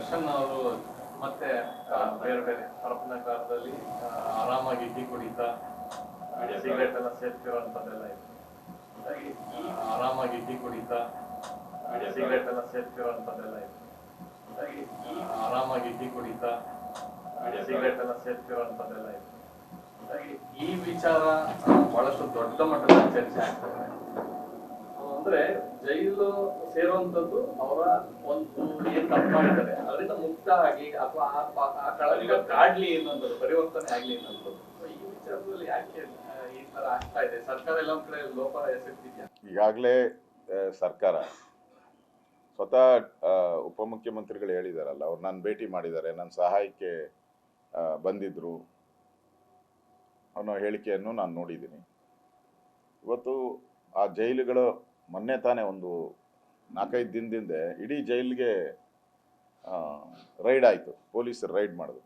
ದರ್ಶನ್ ಅವರು ಮತ್ತೆ ಬೇರೆ ಬೇರೆ ಹರಪನ ಕಾಲದಲ್ಲಿ ಆರಾಮಾಗಿ ಟೀ ಕುಡಿತಾ ಸಿಗರೇಟ್ ಎಲ್ಲ ಸೇರ್ತಿರೋಂಥದ್ದೆಲ್ಲ ಇದೆ. ಆರಾಮಾಗಿ ಟೀ ಕುಡಿತಾ ಸಿಗರೇಟ್ ಎಲ್ಲ ಸೇರ್ತಿರೋಂಥದ್ದೆಲ್ಲ ಇದೆ. ಆರಾಮಾಗಿ ಟೀ ಕುಡಿತಾ ಸಿಗರೇಟ್ ಎಲ್ಲ ಸೇರ್ತಿರೋಂಥದ್ದೆಲ್ಲ ಇದೆ. ಈ ವಿಚಾರ ಬಹಳಷ್ಟು ದೊಡ್ಡ ಮಟ್ಟದ ಚರ್ಚೆ ಆಗ್ತದೆ. ಅಂದ್ರೆ ಜೈಲು ಸೇರುವಂತದ್ದು ಅವರ ಒಂದು ಏನ್ ತಪ್ಪು ಮಾಡಿದ್ದಾರೆ ಅದರಿಂದ ಮುಕ್ತ ಆಗಿ ಅಥವಾ ಆ ಕಳಂಕ ಕಾಡ್ಲಿ ಅನ್ನೋದು ಪರಿವರ್ತನೆ ಆಗ್ಲಿ ಅನ್ನೋದು. ಈ ವಿಚಾರದಲ್ಲಿ ಯಾಕೆ ಈ ತರ ಆಗ್ತಾ ಇದೆ? ಸರ್ಕಾರ ಎಲ್ಲ ಒಂದ್ ಕಡೆ ಲೋಪ ಎಸಗ್ತಿದ್ಯಾ? ಈಗಾಗಲೇ ಸರ್ಕಾರ ಸ್ವತಃ ಉಪಮುಖ್ಯಮಂತ್ರಿಗಳು ಹೇಳಿದಾರಲ್ಲ, ಅವ್ರು ನಾನು ಭೇಟಿ ಮಾಡಿದ್ದಾರೆ, ನನ್ನ ಸಹಾಯಕ್ಕೆ ಬಂದಿದ್ರು ಅನ್ನೋ ಹೇಳಿಕೆಯನ್ನು ನಾನು ನೋಡಿದ್ದೀನಿ. ಇವತ್ತು ಆ ಜೈಲುಗಳು ಮೊನ್ನೆ ತಾನೇ ಒಂದು 4-5 ದಿನದಿಂದ ಇಡೀ ಜೈಲಿಗೆ ರೈಡ್ ಆಯಿತು, ಪೊಲೀಸರು ರೈಡ್ ಮಾಡಿದ್ರು.